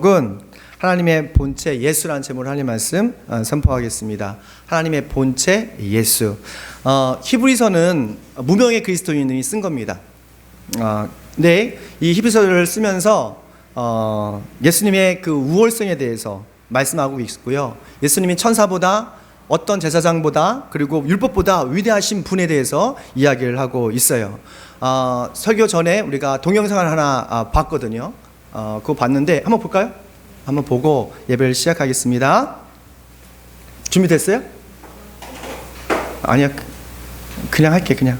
은 하나님의 본체 예수라는 제목으로 하나님 말씀 선포하겠습니다. 하나님의 본체 예수. 히브리서는 무명의 그리스도인이 쓴 겁니다. 근데 이 히브리서를 쓰면서 예수님의 그 우월성에 대해서 말씀하고 있고요. 예수님이 천사보다 어떤 제사장보다 그리고 율법보다 위대하신 분에 대해서 이야기를 하고 있어요. 설교 전에 우리가 동영상을 하나 봤거든요. 그거 봤는데 한번 볼까요? 한번 보고 예배를 시작하겠습니다. 준비됐어요? 아니야, 그냥 할게. 그냥.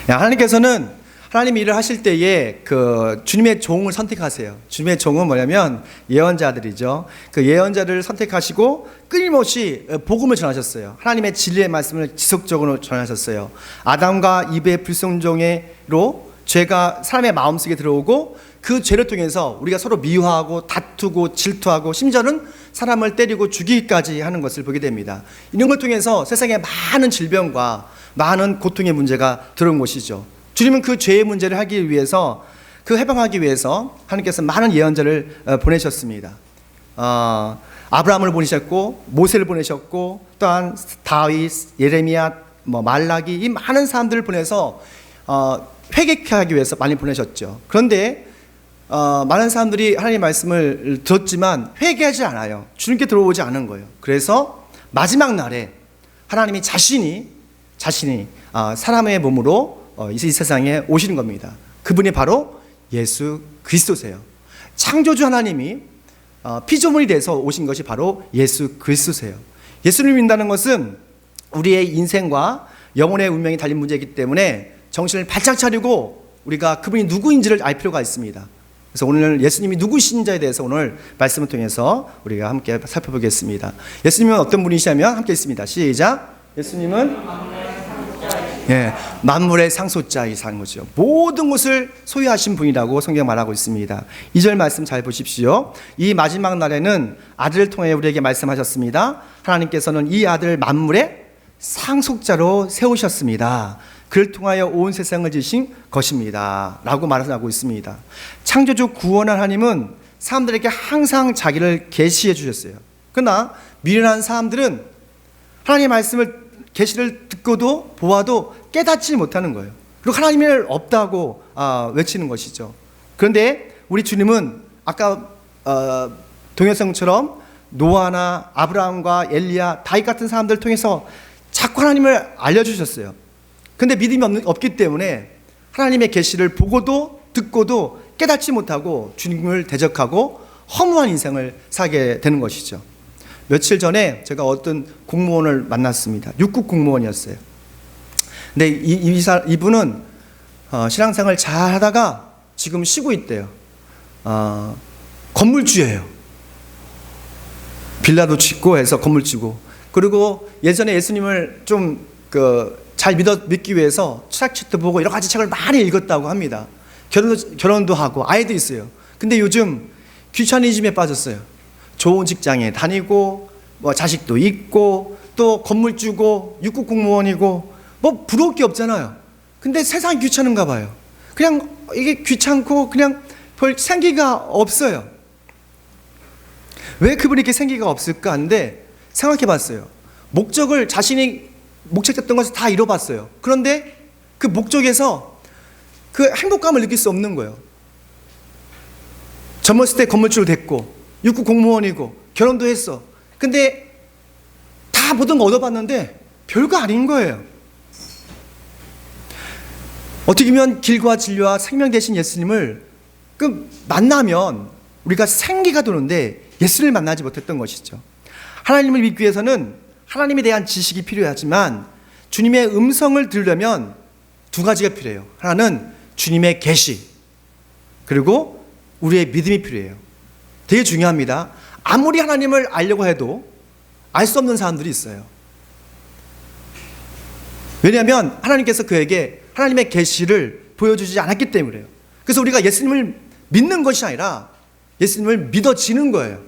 하나님께서는 하나님 일을 하실 때에 그 주님의 종을 선택하세요. 주님의 종은 뭐냐면 예언자들이죠. 그 예언자들을 선택하시고 끊임없이 복음을 전하셨어요. 하나님의 진리의 말씀을 지속적으로 전하셨어요. 아담과 이브의 불순종으로 죄가 사람의 마음속에 들어오고 그 죄를 통해서 우리가 서로 미워하고 다투고 질투하고 심지어는 사람을 때리고 죽이기까지 하는 것을 보게 됩니다. 이런 걸 통해서 세상에 많은 질병과 많은 고통의 문제가 들어온 것이죠. 주님은 그 죄의 문제를 하기 위해서, 그 해방하기 위해서 하나님께서 많은 예언자를 보내셨습니다. 아브라함을 보내셨고 모세를 보내셨고 또한 다윗, 예레미야, 말라기, 이 많은 사람들을 보내서 회개케 하기 위해서 많이 보내셨죠. 그런데 많은 사람들이 하나님의 말씀을 들었지만 회개하지 않아요. 주님께 들어오지 않은 거예요. 그래서 마지막 날에 하나님이 자신이 사람의 몸으로 이 세상에 오시는 겁니다. 그분이 바로 예수 그리스도세요. 창조주 하나님이 피조물이 돼서 오신 것이 바로 예수 그리스도세요. 예수를 믿는다는 것은 우리의 인생과 영혼의 운명이 달린 문제이기 때문에 정신을 바짝 차리고 우리가 그분이 누구인지를 알 필요가 있습니다. 그래서 오늘 예수님이 누구신지에 대해서 오늘 말씀을 통해서 우리가 함께 살펴보겠습니다. 예수님은 어떤 분이시냐면 함께 있습니다. 시작. 예수님은 만물의 상속자이신 거죠. 모든 것을 소유하신 분이라고 성경 말하고 있습니다. 2절 말씀 잘 보십시오. 이 마지막 날에는 아들을 통해 우리에게 말씀하셨습니다. 하나님께서는 이 아들을 만물의 상속자로 세우셨습니다. 그를 통하여 온 세상을 지으신 것입니다 라고 말하고 있습니다. 창조주 구원한 하나님은 사람들에게 항상 자기를 계시해 주셨어요. 그러나 미련한 사람들은 하나님의 말씀을 계시를 듣고도 보아도 깨닫지 못하는 거예요. 그리고 하나님을 없다고 외치는 것이죠. 그런데 우리 주님은 아까 동영상처럼 노아나 아브라함과 엘리야, 다윗 같은 사람들을 통해서 자꾸 하나님을 알려주셨어요. 근데 믿음이 없기 때문에 하나님의 계시를 보고도 듣고도 깨닫지 못하고 주님을 대적하고 허무한 인생을 살게 되는 것이죠. 며칠 전에 제가 어떤 공무원을 만났습니다. 육국 공무원이었어요. 근데 이분은 신앙생활 잘 하다가 지금 쉬고 있대요. 건물주예요. 빌라도 짓고 해서 건물주고, 그리고 예전에 예수님을 좀 잘 믿기 위해서 철학책도 보고 여러 가지 책을 많이 읽었다고 합니다. 결혼도 하고 아이도 있어요. 근데 요즘 귀차니즘에 빠졌어요. 좋은 직장에 다니고 자식도 있고 또 건물주고 육국 공무원이고 부러울 게 없잖아요. 근데 세상이 귀찮은가 봐요. 그냥 이게 귀찮고 그냥 별 생기가 없어요. 왜 그분이 이렇게 생기가 없을까 하는데 생각해 봤어요. 자신이 목적했던 것을 다 이뤄봤어요. 그런데 그 목적에서 그 행복감을 느낄 수 없는 거예요. 젊었을 때 건물주로 됐고 육국 공무원이고 결혼도 했어. 근데 다 모든 거 얻어봤는데 별거 아닌 거예요. 어떻게 보면 길과 진리와 생명 되신 예수님을 만나면 우리가 생기가 도는데 예수를 만나지 못했던 것이죠. 하나님을 믿기 위해서는 하나님에 대한 지식이 필요하지만 주님의 음성을 들으려면 두 가지가 필요해요. 하나는 주님의 계시, 그리고 우리의 믿음이 필요해요. 되게 중요합니다. 아무리 하나님을 알려고 해도 알 수 없는 사람들이 있어요. 왜냐하면 하나님께서 그에게 하나님의 계시를 보여주지 않았기 때문에요. 그래서 우리가 예수님을 믿는 것이 아니라 예수님을 믿어지는 거예요.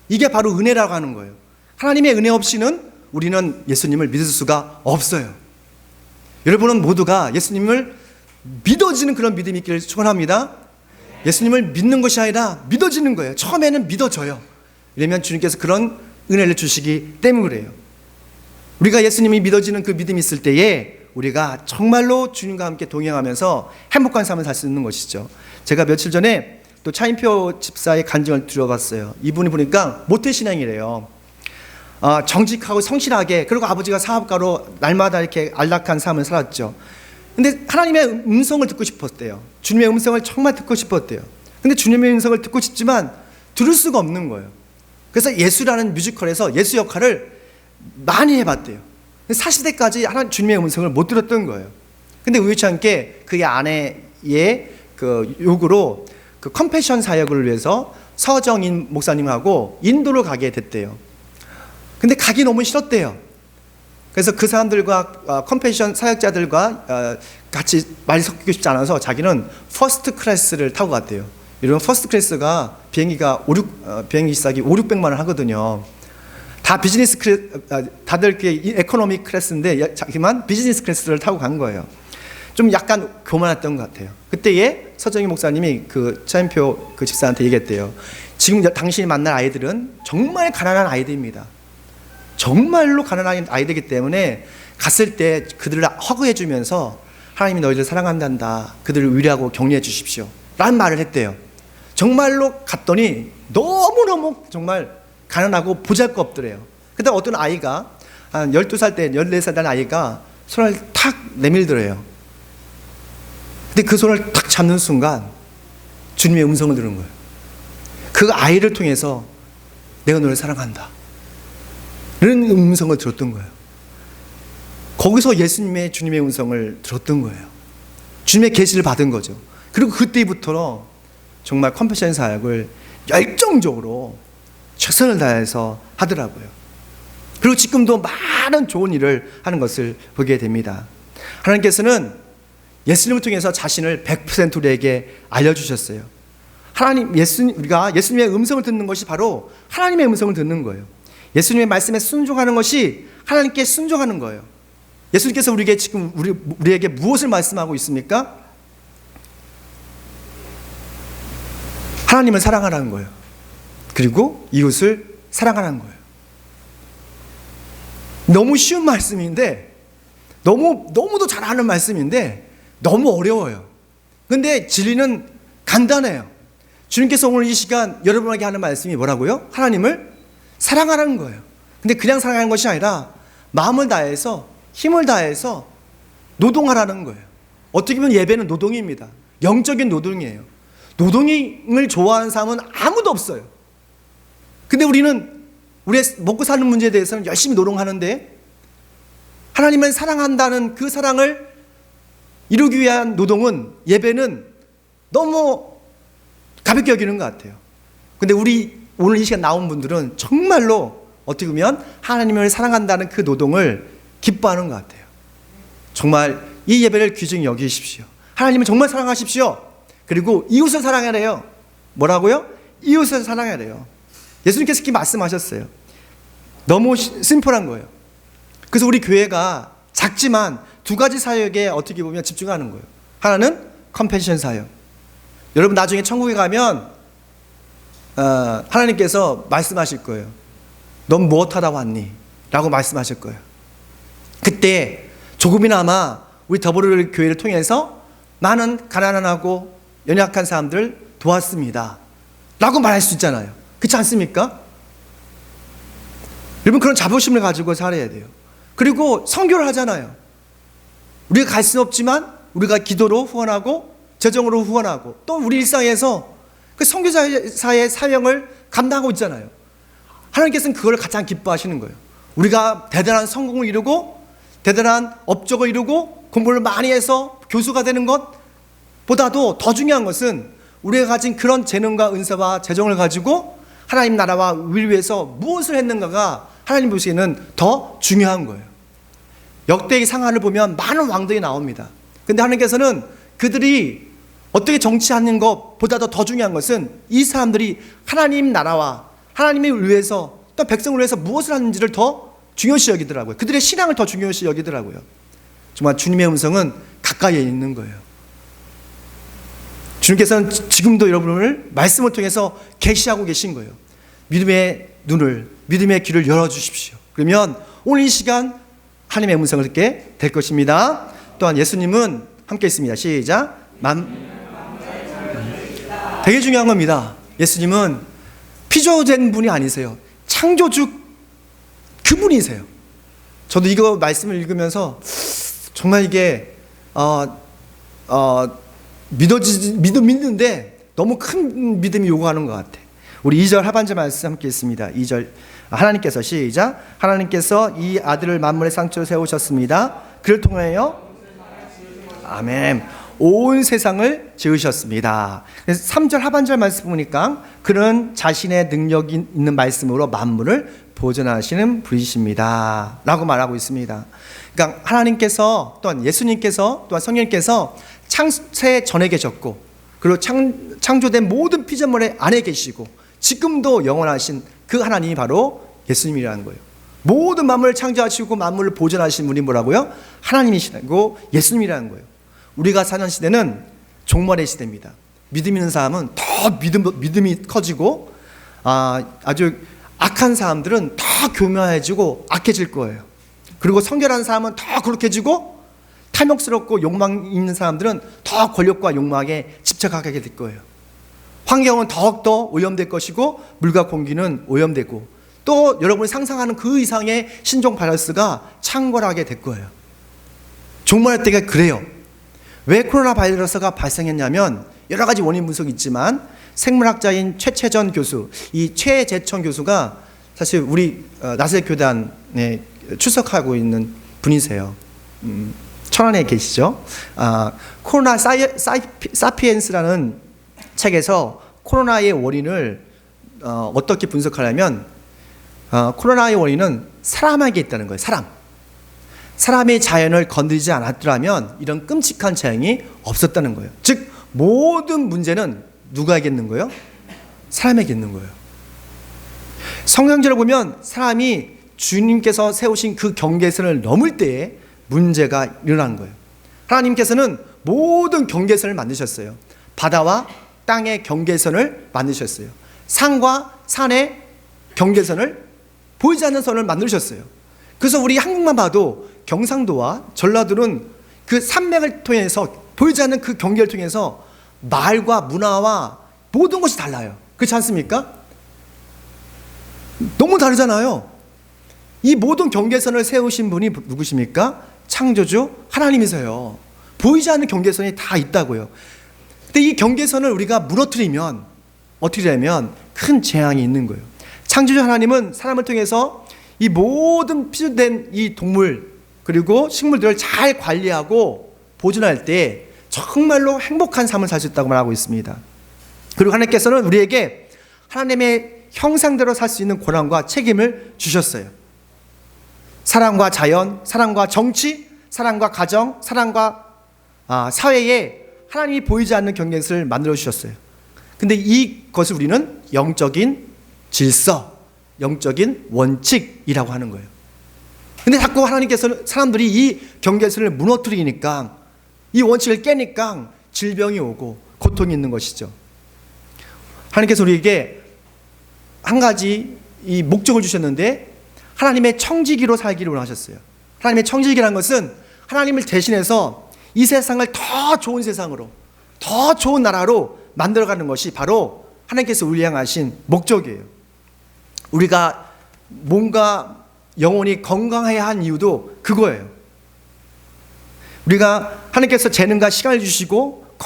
이게 바로 은혜라고 하는 거예요. 하나님의 은혜 없이는 우리는 예수님을 믿을 수가 없어요. 여러분은 모두가 예수님을 믿어지는 그런 믿음이 있기를 축원합니다. 예수님을 믿는 것이 아니라 믿어지는 거예요. 처음에는 믿어져요. 왜냐면 주님께서 그런 은혜를 주시기 때문에 그래요. 우리가 예수님이 믿어지는 그 믿음이 있을 때에 우리가 정말로 주님과 함께 동행하면서 행복한 삶을 살 수 있는 것이죠. 제가 며칠 전에 또 차인표 집사의 간증을 들어봤어요. 이분이 보니까 모태신앙이래요. 정직하고 성실하게, 그리고 아버지가 사업가로 날마다 이렇게 안락한 삶을 살았죠. 근데 하나님의 음성을 듣고 싶었대요. 주님의 음성을 정말 듣고 싶었대요. 근데 주님의 음성을 듣고 싶지만 들을 수가 없는 거예요. 그래서 예수라는 뮤지컬에서 예수 역할을 많이 해봤대요. 40대까지 주님의 음성을 못 들었던 거예요. 근데 우연치 않게 그의 아내의 그 요구로 그 컴패션 사역을 위해서 서정인 목사님하고 인도를 가게 됐대요. 근데 가기 너무 싫었대요. 그래서 그 사람들과 컴패션 사역자들과 같이 많이 섞이고 싶지 않아서 자기는 퍼스트 클래스를 타고 갔대요. 이런 퍼스트 클래스가 비행기가 비행기 싸기 5,600만 원 하거든요. 다 비즈니스 클래스, 다들 에코노미 클래스인데 자기만 비즈니스 클래스를 타고 간 거예요. 좀 약간 교만했던 것 같아요. 그때에 서정희 목사님이 그 차인표 그 집사한테 얘기했대요. 지금 당신이 만날 아이들은 정말 가난한 아이들입니다. 정말로 가난한 아이들이기 때문에 갔을 때 그들을 허그해 주면서 하나님이 너희를 사랑한단다, 그들을 위로하고 격려해 주십시오 라는 말을 했대요. 정말로 갔더니 너무너무 정말 가난하고 보잘것없더래요. 그때 어떤 아이가 한 12살 때 14살 된 아이가 손을 탁 내밀더래요. 근데 그 손을 탁 잡는 순간 주님의 음성을 들은 거예요. 그 아이를 통해서 내가 너를 사랑한다 이런 음성을 들었던 거예요. 거기서 예수님의 주님의 음성을 들었던 거예요. 주님의 계시를 받은 거죠. 그리고 그때부터 정말 컴패션 사역을 열정적으로 최선을 다해서 하더라고요. 그리고 지금도 많은 좋은 일을 하는 것을 보게 됩니다. 하나님께서는 예수님을 통해서 자신을 100% 우리에게 알려주셨어요. 우리가 예수님의 음성을 듣는 것이 바로 하나님의 음성을 듣는 거예요. 예수님의 말씀에 순종하는 것이 하나님께 순종하는 거예요. 예수님께서 우리에게 지금 우리에게 무엇을 말씀하고 있습니까? 하나님을 사랑하라는 거예요. 그리고 이웃을 사랑하라는 거예요. 너무 쉬운 말씀인데, 너무도 잘 아는 말씀인데 너무 어려워요. 근데 진리는 간단해요. 주님께서 오늘 이 시간 여러분에게 하는 말씀이 뭐라고요? 하나님을 사랑하라는 거예요. 근데 그냥 사랑하는 것이 아니라 마음을 다해서, 힘을 다해서 노동하라는 거예요. 어떻게 보면 예배는 노동입니다. 영적인 노동이에요. 노동을 좋아하는 사람은 아무도 없어요. 근데 우리는 우리의 먹고 사는 문제에 대해서는 열심히 노동하는데, 하나님을 사랑한다는 그 사랑을 이루기 위한 노동은, 예배는 너무 가볍게 여기는 것 같아요. 근데 오늘 이 시간 나온 분들은 정말로 어떻게 보면 하나님을 사랑한다는 그 노동을 기뻐하는 것 같아요. 정말 이 예배를 귀중히 여기십시오. 하나님을 정말 사랑하십시오. 그리고 이웃을 사랑하래요. 뭐라고요? 이웃을 사랑하래요. 예수님께서 이렇게 말씀하셨어요. 너무 심플한 거예요. 그래서 우리 교회가 작지만 두 가지 사역에 어떻게 보면 집중하는 거예요. 하나는 컴패션 사역. 여러분 나중에 천국에 가면 하나님께서 말씀하실 거예요. 넌 무엇하다 왔니? 라고 말씀하실 거예요. 그때 조금이나마 우리 더불어 교회를 통해서 나는 가난하고 연약한 사람들 도왔습니다 라고 말할 수 있잖아요. 그렇지 않습니까? 여러분 그런 자부심을 가지고 살아야 돼요. 그리고 선교를 하잖아요. 우리가 갈 수는 없지만 우리가 기도로 후원하고 재정으로 후원하고 또 우리 일상에서 그 선교사의 사명을 감당하고 있잖아요. 하나님께서는 그걸 가장 기뻐하시는 거예요. 우리가 대단한 성공을 이루고 대단한 업적을 이루고 공부를 많이 해서 교수가 되는 것보다도 더 중요한 것은 우리가 가진 그런 재능과 은사와 재정을 가지고 하나님 나라와 위를 위해서 무엇을 했는가가 하나님 보시기에는 더 중요한 거예요. 역대의 상한을 보면 많은 왕들이 나옵니다. 근데 하나님께서는 그들이 어떻게 정치하는 것보다도 더 중요한 것은 이 사람들이 하나님 나라와 하나님을 위해서 또 백성을 위해서 무엇을 하는지를 더 중요시 여기더라고요. 그들의 신앙을 더 중요시 여기더라고요. 정말 주님의 음성은 가까이에 있는 거예요. 주님께서는 지금도 여러분을 말씀을 통해서 계시하고 계신 거예요. 믿음의 눈을, 믿음의 귀를 열어주십시오. 그러면 오늘 이 시간 하나님의 음성을 듣게 될 것입니다. 또한 예수님은 함께 있습니다. 시작. 되게 중요한 겁니다. 예수님은 피조된 분이 아니세요. 창조주 그분이세요. 저도 이거 말씀을 읽으면서 정말 이게 믿는데 너무 큰 믿음이 요구하는 것 같아. 우리 2절 하반절 말씀 함께 있습니다. 2절 하나님께서 시작. 하나님께서 이 아들을 만물의 상처로 세우셨습니다. 그를 통하여 아멘. 온 세상을 지으셨습니다. 그래서 3절 하반절 말씀 보니까 그는 자신의 능력이 있는 말씀으로 만물을 보존하시는 분이십니다 라고 말하고 있습니다. 그러니까 하나님께서 또한 예수님께서 또한 성령님께서 창세 전에 계셨고 그리고 창조된 모든 피조물 안에 계시고 지금도 영원하신 그 하나님이 바로 예수님이라는 거예요. 모든 만물을 창조하시고 만물을 보존하신 분이 뭐라고요? 하나님이시고 예수님이라는 거예요. 우리가 사는 시대는 종말의 시대입니다. 믿음 있는 사람은 더 믿음이 커지고 아주 악한 사람들은 더 교묘해지고 악해질 거예요. 그리고 성결한 사람은 더 거룩해지고 탐욕스럽고 욕망 있는 사람들은 더 권력과 욕망에 집착하게 될 거예요. 환경은 더욱더 오염될 것이고 물과 공기는 오염되고 또 여러분이 상상하는 그 이상의 신종 바이러스가 창궐하게 될 거예요. 종말의 때가 그래요. 왜 코로나 바이러스가 발생했냐면 여러 가지 원인 분석이 있지만 생물학자인 최채전 교수, 이 최재천 교수가 사실 우리 나세 교단에 출석하고 있는 분이세요. 천안에 계시죠. 코로나 사피엔스라는 책에서 코로나의 원인을 어떻게 분석하냐면 코로나의 원인은 사람에게 있다는 거예요. 사람의 자연을 건드리지 않았더라면 이런 끔찍한 재앙이 없었다는 거예요. 즉 모든 문제는 누구에게 있는 거예요? 사람에게 있는 거예요. 성경적으로 보면 사람이 주님께서 세우신 그 경계선을 넘을 때에 문제가 일어나는 거예요. 하나님께서는 모든 경계선을 만드셨어요. 바다와 땅의 경계선을 만드셨어요. 산과 산의 경계선을 보이지 않는 선을 만드셨어요. 그래서 우리 한국만 봐도 경상도와 전라도는 그 산맥을 통해서 보이지 않는 그 경계를 통해서 말과 문화와 모든 것이 달라요. 그렇지 않습니까? 너무 다르잖아요. 이 모든 경계선을 세우신 분이 누구십니까? 창조주 하나님이세요. 보이지 않는 경계선이 다 있다고요. 근데 이 경계선을 우리가 무너뜨리면 어떻게 되면 큰 재앙이 있는 거예요. 창조주 하나님은 사람을 통해서 이 모든 피조된 이 동물 그리고 식물들을 잘 관리하고 보존할 때 정말로 행복한 삶을 살 수 있다고 말하고 있습니다. 그리고 하나님께서는 우리에게 하나님의 형상대로 살 수 있는 권한과 책임을 주셨어요. 사랑과 자연, 사랑과 정치, 사랑과 가정, 사랑과 사회에 하나님이 보이지 않는 경계선을 만들어 주셨어요. 근데 이것을 우리는 영적인 질서, 영적인 원칙이라고 하는 거예요. 근데 자꾸 하나님께서는 사람들이 이 경계선을 무너뜨리니까 이 원칙을 깨니까 질병이 오고 고통이 있는 것이죠. 하나님께서 우리에게 한 가지 이 목적을 주셨는데 하나님의 청지기로 살기를 원하셨어요. 하나님의 청지기라는 것은 하나님을 대신해서 이 세상을 더 좋은 세상으로, 더 좋은 나라로 만들어가는 것이 바로 하나님께서 우리 향하신 목적이에요. 우리가 몸과 영혼이 건강해야 한 이유도 그거예요. 우리가 하나님께서 재능과 시간을 주시고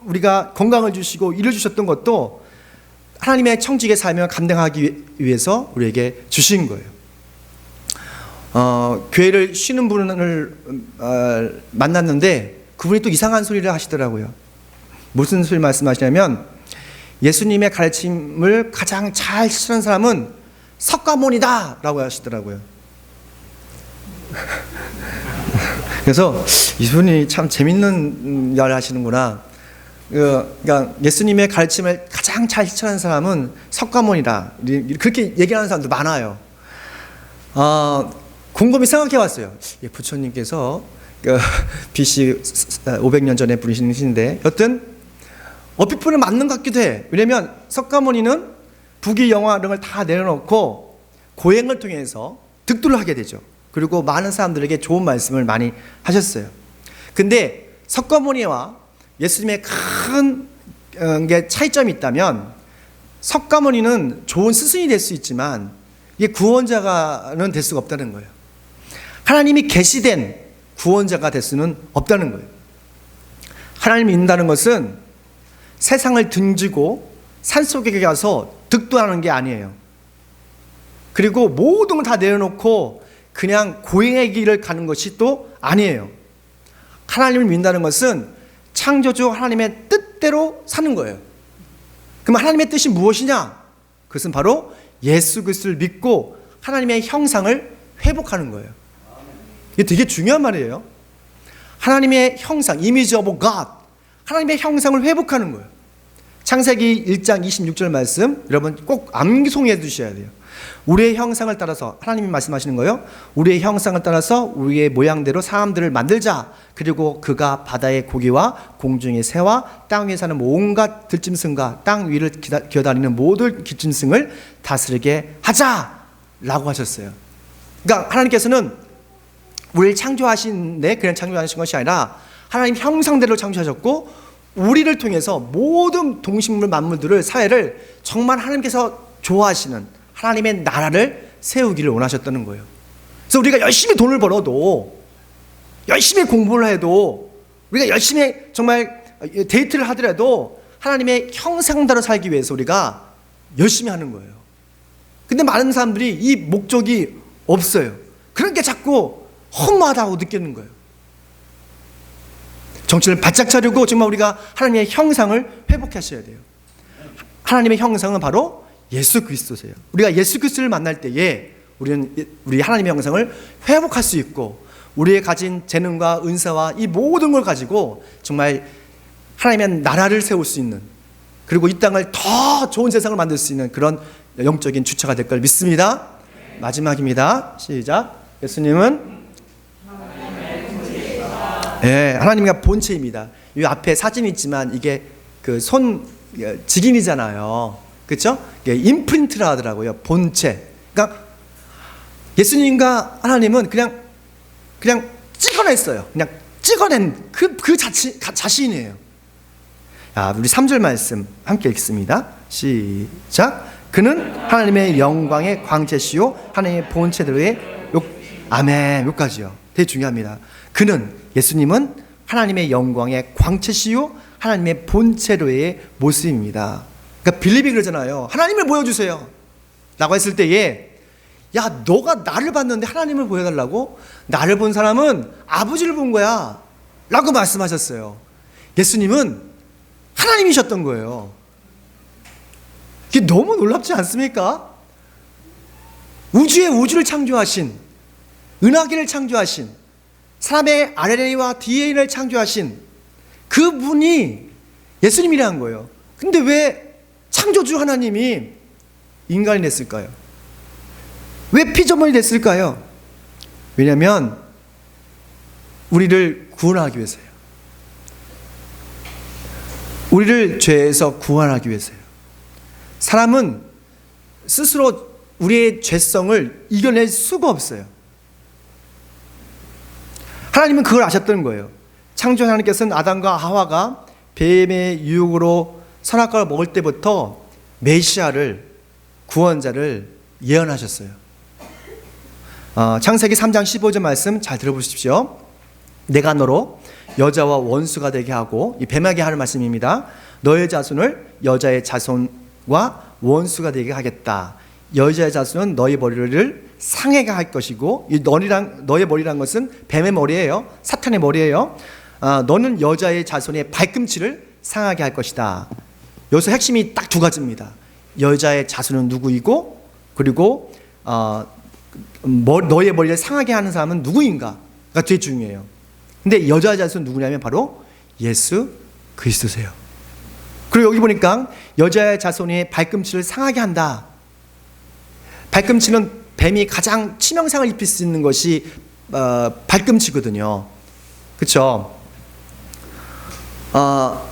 우리가 건강을 주시고 일을 주셨던 것도 하나님의 청지기의 삶을 감당하기 위해서 우리에게 주신 거예요. 교회를 쉬는 분을 만났는데 그분이 또 이상한 소리를 하시더라고요. 무슨 소리 말씀하시냐면 예수님의 가르침을 가장 잘 실천한 사람은 석가모니다 라고 하시더라고요. 그래서 이분이 참 재밌는 말 하시는구나. 그러니까 예수님의 가르침을 가장 잘 실천한 사람은 석가모니다, 그렇게 얘기하는 사람도 많아요. 곰곰이 생각해 봤어요. 부처님께서 BC 500년 전에 부르신 신인데 여튼 어피프는 맞는 것 같기도 해. 왜냐면 석가모니는 부귀 영화 등을 다 내려놓고 고행을 통해서 득도를 하게 되죠. 그리고 많은 사람들에게 좋은 말씀을 많이 하셨어요. 근데 석가모니와 예수님의 큰 차이점이 있다면, 석가모니는 좋은 스승이 될 수 있지만 이게 구원자가는 될 수가 없다는 거예요. 하나님이 계시된 구원자가 될 수는 없다는 거예요. 하나님을 믿는다는 것은 세상을 등지고 산속에 가서 득도하는 게 아니에요. 그리고 모든 걸 다 내려놓고 그냥 고행의 길을 가는 것이 또 아니에요. 하나님을 믿는다는 것은 창조주 하나님의 뜻대로 사는 거예요. 그럼 하나님의 뜻이 무엇이냐? 그것은 바로 예수 그리스도를 믿고 하나님의 형상을 회복하는 거예요. 이게 되게 중요한 말이에요. 하나님의 형상, image of God, 하나님의 형상을 회복하는 거예요. 창세기 1장 26절 말씀 여러분 꼭 암송해 두셔야 돼요. 우리의 형상을 따라서, 하나님이 말씀하시는 거예요. 우리의 형상을 따라서 우리의 모양대로 사람들을 만들자. 그리고 그가 바다의 고기와 공중의 새와 땅 위에 사는 온갖 들짐승과 땅 위를 기어다니는 모든 기짐승을 다스리게 하자라고 하셨어요. 그러니까 하나님께서는 우리를 창조하신데 그냥 창조하신 것이 아니라 하나님 형상대로 창조하셨고, 우리를 통해서 모든 동식물 만물들을, 사회를 정말 하나님께서 좋아하시는 하나님의 나라를 세우기를 원하셨다는 거예요. 그래서 우리가 열심히 돈을 벌어도, 열심히 공부를 해도, 우리가 열심히 정말 데이트를 하더라도 하나님의 형상대로 살기 위해서 우리가 열심히 하는 거예요. 근데 많은 사람들이 이 목적이 없어요. 그러니까 자꾸 허무하다고 느끼는 거예요. 정신을 바짝 차리고 정말 우리가 하나님의 형상을 회복하셔야 돼요. 하나님의 형상은 바로 예수 그리스도세요. 우리가 예수 그리스도를 만날 때에 우리 하나님의 형상을 회복할 수 있고, 우리의 가진 재능과 은사와 이 모든 걸 가지고 정말 하나님의 나라를 세울 수 있는, 그리고 이 땅을 더 좋은 세상을 만들 수 있는 그런 영적인 주체가 될 걸 믿습니다. 마지막입니다. 시작. 예수님은 하나님과 본체입니다. 이 앞에 사진이 있지만 이게 그 손 직인이잖아요. 그렇죠? 임프린트라 하더라고요. 본체. 그러니까 예수님과 하나님은 그냥 찍어냈어요. 그냥 찍어낸 그 자신이에요. 우리 3절 말씀 함께 읽습니다. 시작. 그는 하나님의 영광의 광채시요 하나님의 본체대로의 아멘. 여기까지요. 되게 중요합니다. 그는, 예수님은 하나님의 영광의 광채시요 하나님의 본체로의 모습입니다. 그러니까 빌립이 그러잖아요. 하나님을 보여주세요 라고 했을 때에, 야, 너가 나를 봤는데 하나님을 보여달라고? 나를 본 사람은 아버지를 본 거야 라고 말씀하셨어요. 예수님은 하나님이셨던 거예요. 이게 너무 놀랍지 않습니까? 우주의 우주를 창조하신, 은하계를 창조하신, 사람의 RNA와 DNA를 창조하신 그분이 예수님이라는 거예요. 근데 왜 창조주 하나님이 인간이 됐을까요? 왜 피조물이 됐을까요? 왜냐하면 우리를 구원하기 위해서예요. 우리를 죄에서 구원하기 위해서예요. 사람은 스스로 우리의 죄성을 이겨낼 수가 없어요. 하나님은 그걸 아셨던 거예요. 창조 하나님께서는 아담과 하와가 뱀의 유혹으로 선악과를 먹을 때부터 메시아를, 구원자를 예언하셨어요. 창세기 3장 15절 말씀 잘 들어보십시오. 내가 너로 여자와 원수가 되게 하고, 이 뱀에게 하는 말씀입니다. 너의 자손을 여자의 자손과 원수가 되게 하겠다. 여자의 자손은 너의 머리를 상하게 할 것이고, 이 너의 머리란 것은 뱀의 머리예요. 사탄의 머리예요. 너는 여자의 자손의 발꿈치를 상하게 할 것이다. 여기서 핵심이 딱 두 가지입니다. 여자의 자손은 누구이고, 그리고 너의 머리를 상하게 하는 사람은 누구인가가 되게 중요해요. 근데 여자의 자손은 누구냐면 바로 예수 그리스도세요. 그리고 여기 보니까 여자의 자손의 발꿈치를 상하게 한다. 발꿈치는 뱀이 가장 치명상을 입힐 수 있는 것이 발꿈치거든요. 그렇죠?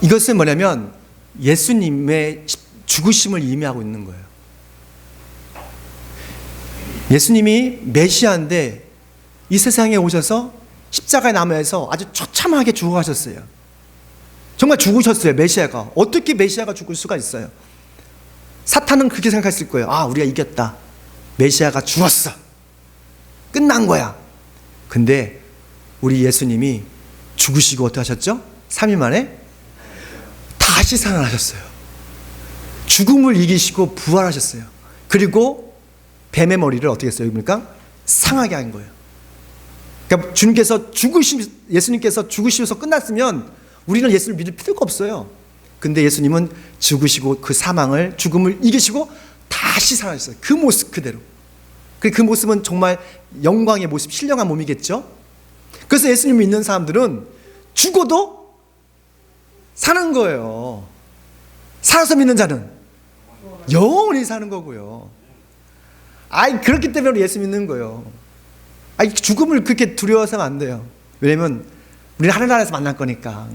이것은 뭐냐면 예수님의 죽으심을 의미하고 있는 거예요. 예수님이 메시아인데 이 세상에 오셔서 십자가에 나무에서 아주 처참하게 죽어가셨어요. 정말 죽으셨어요. 메시아가. 어떻게 메시아가 죽을 수가 있어요? 사탄은 그렇게 생각했을 거예요. 아, 우리가 이겼다. 메시아가 죽었어. 끝난 거야. 근데 우리 예수님이 죽으시고 어떻게 하셨죠? 3일 만에 다시 살아나셨어요. 죽음을 이기시고 부활하셨어요. 그리고 뱀의 머리를 어떻게 했어요? 그러니까 상하게 한 거예요. 그러니까 예수님께서 죽으시면서 끝났으면 우리는 예수를 믿을 필요가 없어요. 근데 예수님은 죽으시고 그 사망을, 죽음을 이기시고 다시 살아나셨어요. 그 모습 그대로. 그 모습은 정말 영광의 모습, 신령한 몸이겠죠. 그래서 예수님을 믿는 사람들은 죽어도 사는 거예요. 살아서 믿는 자는 영원히 사는 거고요. 그렇기 때문에 예수 믿는 거예요. 죽음을 그렇게 두려워서는 안 돼요. 왜냐면 우리는 하늘나라에서 만날 거니까.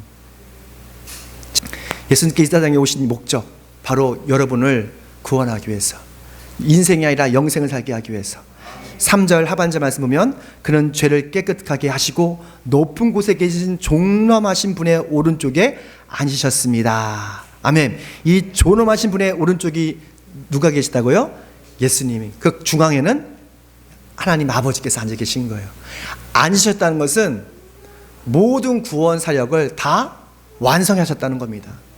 예수님께 이 세상에 오신 목적, 바로 여러분을 구원하기 위해서, 인생이 아니라 영생을 살게 하기 위해서. 3절 하반절 말씀 보면 그는 죄를 깨끗하게 하시고 높은 곳에 계신 존엄하신 분의 오른쪽에 앉으셨습니다. 아멘. 이 존엄하신 분의 오른쪽이 누가 계시다고요? 예수님이. 그 중앙에는 하나님 아버지께서 앉아 계신 거예요. 앉으셨다는 것은 모든 구원 사역을 다 완성하셨다는 겁니다.